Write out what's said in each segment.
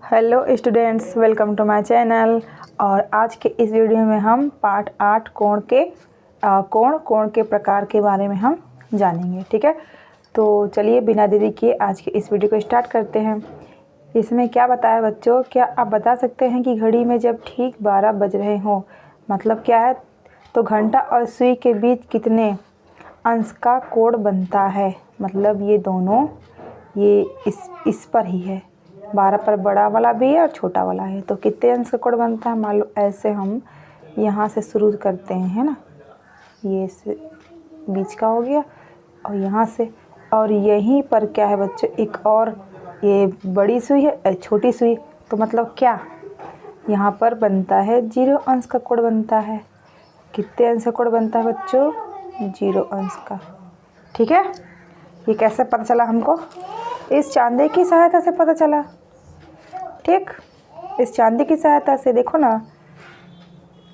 Hello students, welcome to my channel. और आज के इस वीडियो में हम पार्ट 8 कोण के प्रकार के बारे में हम जानेंगे। ठीक है, तो चलिए बिना देरी किए आज के इस वीडियो को स्टार्ट करते हैं। इसमें क्या बताया बच्चों, क्या आप बता सकते हैं कि घड़ी में जब ठीक 12 बज रहे हों, मतलब क्या है, तो घंटा और सुई के बीच कितने अंश का कोण बनता है। मतलब ये दोनों ये इस पर ही है, 12 पर बड़ा वाला भी है और छोटा वाला है, तो कितने अंश का कोण बनता है। मान लो ऐसे हम यहाँ से शुरू करते हैं, है ना, ये से बीच का हो गया और यहाँ से, और यहीं पर क्या है बच्चों, एक और ये बड़ी सुई है, छोटी सुई, तो मतलब क्या यहाँ पर बनता है 0 अंश का कोण बनता है। कितने अंश का कोण बनता है बच्चों, 0 अंश का। ठीक है, ये कैसे पता चला हमको, इस चांदी की सहायता से पता चला। ठीक, इस चांदी की सहायता से देखो ना,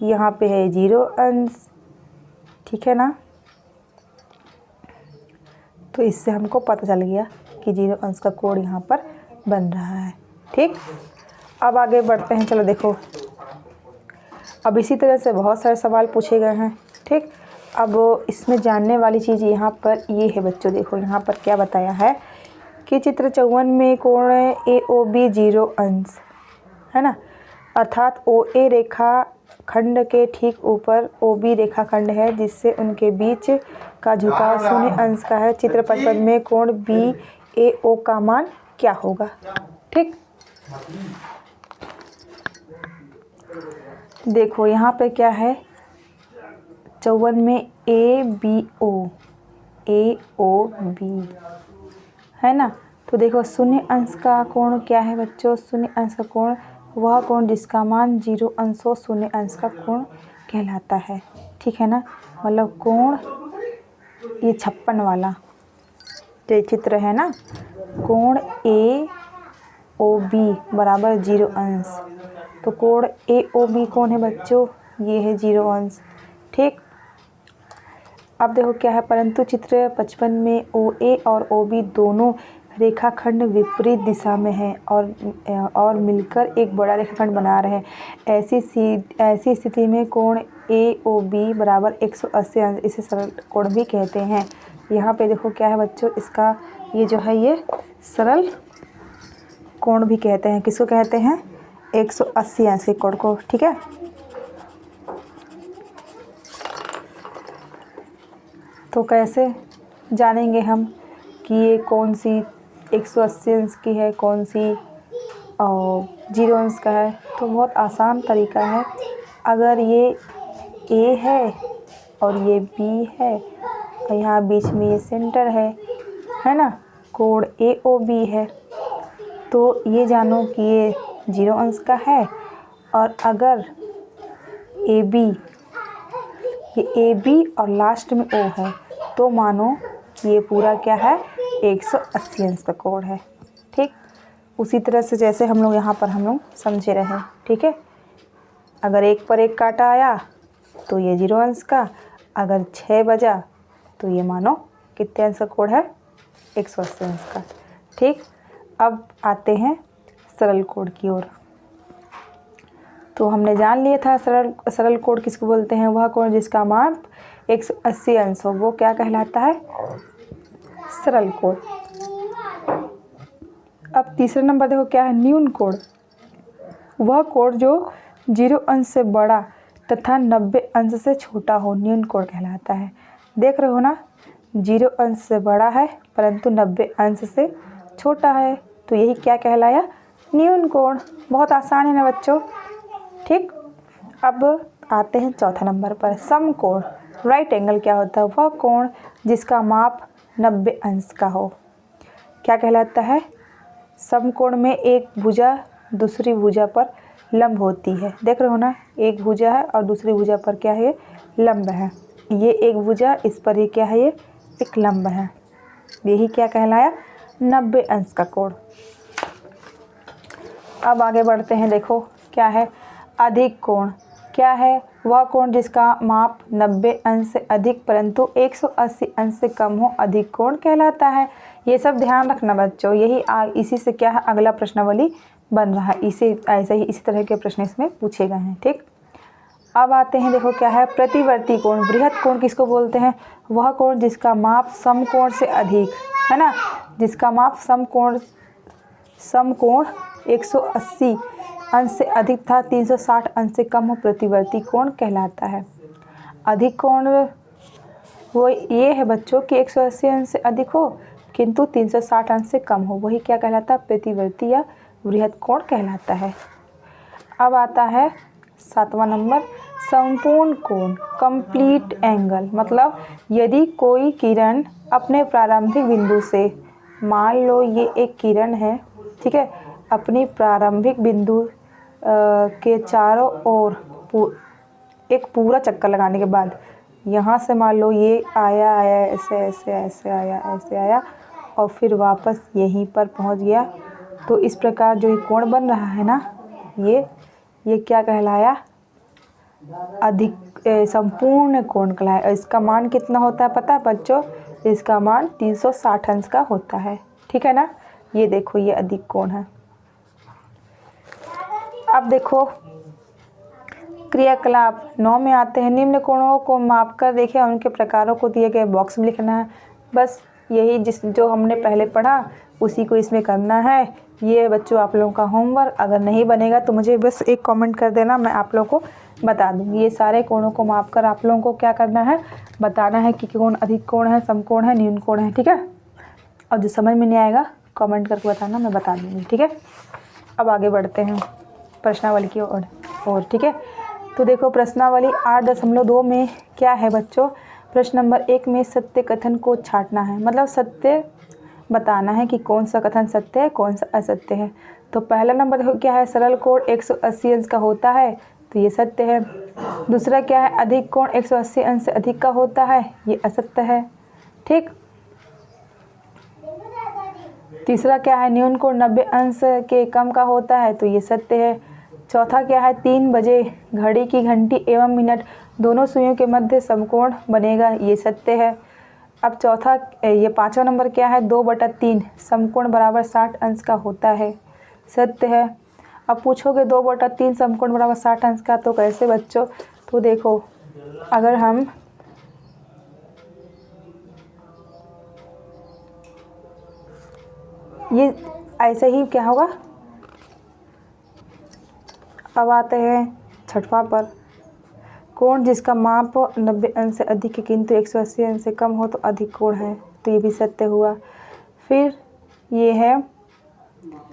यहाँ पे है 0 अंश, ठीक है ना, तो इससे हमको पता चल गया कि 0 अंश का कोण यहाँ पर बन रहा है। ठीक, अब आगे बढ़ते हैं। चलो देखो, अब इसी तरह से बहुत सारे सवाल पूछे गए हैं। ठीक, अब इसमें जानने वाली चीज़ यहाँ पर ये है बच्चों, देखो यहाँ पर क्या बताया है कि चित्र 54 में कोण AOB 0 अंश है ना, अर्थात OA रेखा खंड के ठीक ऊपर OB रेखा खंड है, जिससे उनके बीच का झुकाव 0 अंश का है। चित्र 55 में कोण BAO का मान क्या होगा। ठीक, देखो यहाँ पे क्या है, 54 में AOB है ना, तो देखो 0 अंश का कोण क्या है बच्चों, 0 अंश का कोण वह कोण जिसका मान 0 अंश हो 0 अंश का कोण कहलाता है। ठीक है ना, मतलब कोण ये 56 वाला जो चित्र है ना, कोण AOB बराबर 0 अंश, तो कोण AOB कौन है बच्चों, ये है 0 अंश। ठीक, अब देखो क्या है, परंतु चित्र 55 में OA और OB दोनों रेखाखंड विपरीत दिशा में हैं और मिलकर एक बड़ा रेखाखंड बना रहे हैं। ऐसी स्थिति में कोण AOB बराबर 180 अंश, इसे सरल कोण भी कहते हैं। यहाँ पे देखो क्या है बच्चों, इसका ये जो है ये सरल कोण भी कहते हैं। किसको कहते हैं, 180 अंश के कोण को। ठीक है, तो कैसे जानेंगे हम कि ये कौन सी 180 अंश की है, कौन सी 0 अंश का है। तो बहुत आसान तरीका है, अगर ये A है और ये B है और यहाँ बीच में ये सेंटर है ना, कोण AOB है, तो ये जानो कि ये 0 अंश का है। और अगर ये AB और लास्ट में O है, तो मानो ये पूरा क्या है, 180 अंश का कोण है। ठीक, उसी तरह से जैसे हम लोग यहाँ पर हम लोग समझे रहे। ठीक है, अगर 1 पर 1 काटा आया तो ये 0 अंश का, अगर 6 बजा तो ये मानो कितने अंश का कोण है, 180 अंश का। ठीक, अब आते हैं सरल कोण की ओर। तो हमने जान लिया था सरल कोण किसको बोलते हैं, वह कोण जिसका माप 180 अंश हो वो क्या कहलाता है, सरल कोण। अब तीसरा नंबर देखो क्या है, न्यून कोण। वह कोण जो 0 अंश से बड़ा तथा 90 अंश से छोटा हो, न्यून कोण कहलाता है। देख रहे हो ना, 0 अंश से बड़ा है परंतु 90 अंश से छोटा है, तो यही क्या कहलाया, न्यून कोण। बहुत आसान है ना बच्चों। ठीक, अब आते हैं चौथा नंबर पर, समकोण। राइट एंगल क्या होता है, वह कोण जिसका माप 90 अंश का हो, क्या कहलाता है, समकोण में एक भुजा दूसरी भुजा पर लंब होती है। देख रहे हो ना, एक भुजा है और दूसरी भुजा पर क्या है, लंब है। ये एक भुजा, इस पर ही क्या है, ये एक लंब है। यही क्या कहलाया, 90 अंश का कोण। अब आगे बढ़ते हैं, देखो क्या है, अधिक कोण। क्या है, वह कोण जिसका माप 90 अंश से अधिक परंतु 180 अंश से कम हो, अधिक कोण कहलाता है। ये सब ध्यान रखना बच्चों, इसी से क्या है, अगला प्रश्नावली बन रहा है। इसे ऐसे ही इसी तरह के प्रश्न इसमें पूछे गए हैं। ठीक, अब आते हैं, देखो क्या है, प्रतिवर्ती कोण। बृहद कोण किसको बोलते हैं? वह कोण जिसका माप समकोण से अधिक, है ना, जिसका माप समकोण 180 अंश से अधिक तथा 360 अंश से कम हो, प्रतिवर्ती कोण कहलाता है। अधिक कोण वो ये है बच्चों कि 180 अंश से अधिक हो किंतु 360 अंश से कम हो, वही क्या कहलाता है? प्रतिवर्ती या बृहद कोण कहलाता है। अब आता है 7वां नंबर, संपूर्ण कोण, कंप्लीट एंगल। मतलब यदि कोई किरण अपने प्रारंभिक बिंदु से, मान लो ये एक किरण है, ठीक है, अपनी प्रारंभिक बिंदु के चारों ओर एक पूरा चक्कर लगाने के बाद यहाँ से मान लो ये आया ऐसे ऐसे ऐसे आया, ऐसे आया और फिर वापस यहीं पर पहुँच गया, तो इस प्रकार जो ये कोण बन रहा है ना, ये क्या कहलाया? अधिक संपूर्ण कोण कहलाया। इसका मान कितना होता है पता है बच्चों? इसका मान 360 अंश का होता है। ठीक है ना, ये देखो ये अधिक कोण है। अब देखो क्रियाकलाप 9 में आते हैं, निम्न कोणों को मापकर देखें, उनके प्रकारों को दिए गए बॉक्स में लिखना है। बस यही जो हमने पहले पढ़ा उसी को इसमें करना है। ये बच्चों आप लोगों का होमवर्क, अगर नहीं बनेगा तो मुझे बस एक कमेंट कर देना, मैं आप लोगों को बता दूँगी। ये सारे कोणों को मापकर आप लोगों को क्या करना है? बताना है कि कौन अधिक कोण है, समकोण है, न्यून कोण है। ठीक है, और जो समझ में नहीं आएगा कमेंट करके बताना, मैं बता दूँगी। ठीक है, अब आगे बढ़ते हैं प्रश्नावली की ओर। ठीक है, तो देखो प्रश्नावली 8.2 में क्या है बच्चों? प्रश्न नंबर 1 में सत्य कथन को छांटना है, मतलब सत्य बताना है कि कौन सा कथन सत्य है, कौन सा असत्य है। तो पहला नंबर देखो क्या है, सरल कोण 180 अंश का होता है, तो ये सत्य है। दूसरा क्या है, अधिक कोण 180 अंश से अधिक का होता है, ये असत्य है। ठीक, तीसरा क्या है, न्यून कोण 90 अंश के कम का होता है, तो ये सत्य है। चौथा क्या है, 3 बजे घड़ी की घंटी एवं मिनट दोनों सुइयों के मध्य समकोण बनेगा, ये सत्य है। अब ये 5वां नंबर क्या है, 2/3 समकोण बराबर 60 अंश का होता है, सत्य है। अब पूछोगे 2/3 समकोण बराबर 60 अंश का तो कैसे बच्चों? तो देखो अगर हम ये ऐसे ही क्या होगा। अब आते हैं 6वां पर, कोण जिसका माप 90 अंश से अधिक है किंतु 180 अंश से कम हो तो अधिक कोण है, तो ये भी सत्य हुआ। फिर ये है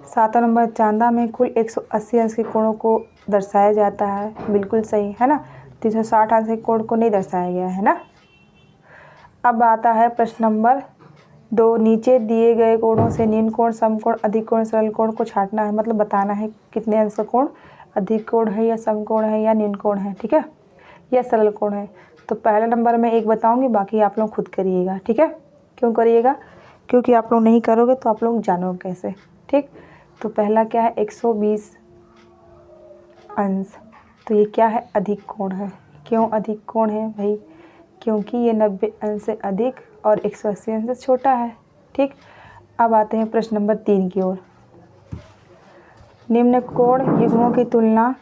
7वां नंबर, चांदा में कुल 180 अंश के कोणों को दर्शाया जाता है, बिल्कुल सही है ना, 360 अंश के कोण को नहीं दर्शाया गया है ना। अब आता है प्रश्न नंबर 2, नीचे दिए गए कोणों से न्यून कोण, समकोण, अधिक कोण, सरल कोण को छांटना है, मतलब बताना है कितने अंश का कोण अधिक कोण है या समकोण है या न्यून कोण है, ठीक है, या सरल कोण है। तो पहला नंबर मैं एक बताऊंगी, बाकी आप लोग खुद करिएगा। ठीक है, क्यों करिएगा? क्योंकि आप लोग नहीं करोगे तो आप लोग जानोगे कैसे। ठीक, तो पहला क्या है, 120 अंश, तो ये क्या है, अधिक कोण है। क्यों अधिक कोण है भाई? क्योंकि ये 90 अंश से अधिक और 180 अंश से छोटा है। ठीक, अब आते हैं प्रश्न नंबर 3 की ओर। निम्न कोण युग्मों की तुलना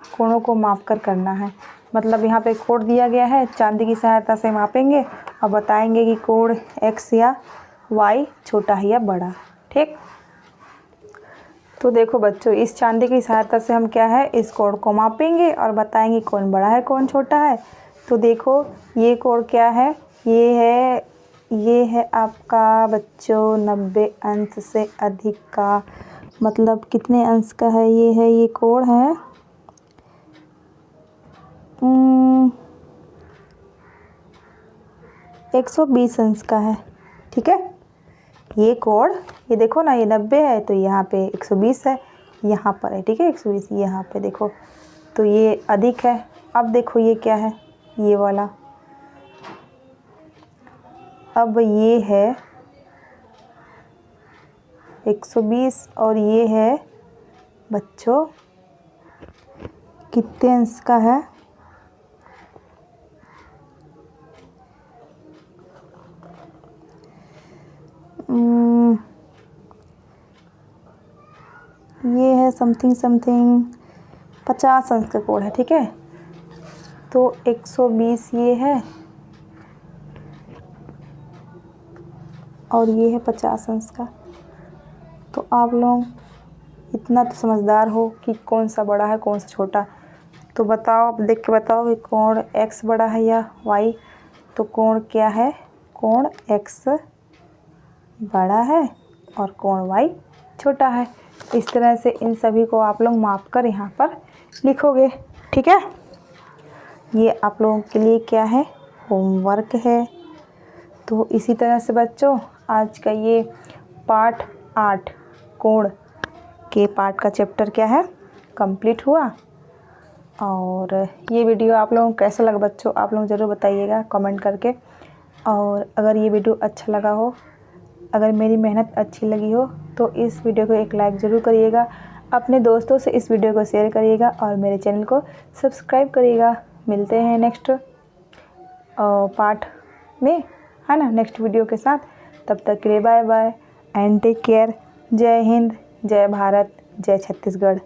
कोणों को मापकर करना है, मतलब यहाँ पे कोण दिया गया है, चांदी की सहायता से मापेंगे और बताएंगे कि कोण x या y छोटा है या बड़ा। ठीक, तो देखो बच्चों इस चांदी की सहायता से हम क्या है, इस कोण को मापेंगे और बताएंगे कौन बड़ा है कौन छोटा है। तो देखो ये कोण क्या है, ये है आपका बच्चों 90 अंश से अधिक का, मतलब कितने अंश का है, ये कोण है 120 अंश का है। ठीक है, ये कोण, ये देखो ना, ये 90 है तो यहाँ पे 120 है, यहाँ पर है, ठीक है, 120 यहाँ पे देखो, तो ये अधिक है। अब देखो ये क्या है, ये वाला, अब ये है 120 और ये है बच्चों कितने अंश का है, ये है समथिंग समथिंग 50 अंक का कोड है, ठीक है। तो 120 ये है और ये है 50 अंश का। तो आप लोग इतना तो समझदार हो कि कौन सा बड़ा है कौन सा छोटा। तो बताओ, अब देख के बताओ कि कोण x बड़ा है या y। तो कोण क्या है, कोण x बड़ा है और कोण y छोटा है। इस तरह से इन सभी को आप लोग माप कर यहाँ पर लिखोगे, ठीक है। ये आप लोगों के लिए क्या है, होमवर्क है। तो इसी तरह से बच्चों आज का ये पाठ 8 कोण के पाठ का चैप्टर क्या है, कंप्लीट हुआ। और ये वीडियो आप लोगों को कैसा लगा बच्चों, आप लोग ज़रूर बताइएगा कमेंट करके। और अगर ये वीडियो अच्छा लगा हो, अगर मेरी मेहनत अच्छी लगी हो, तो इस वीडियो को एक लाइक ज़रूर करिएगा। अपने दोस्तों से इस वीडियो को शेयर करिएगा और मेरे चैनल को सब्सक्राइब करिएगा। मिलते हैं नेक्स्ट पार्ट में, है ना, नेक्स्ट वीडियो के साथ। तब तक के लिए bye bye and take care. जय हिंद, जय भारत, जय छत्तीसगढ़।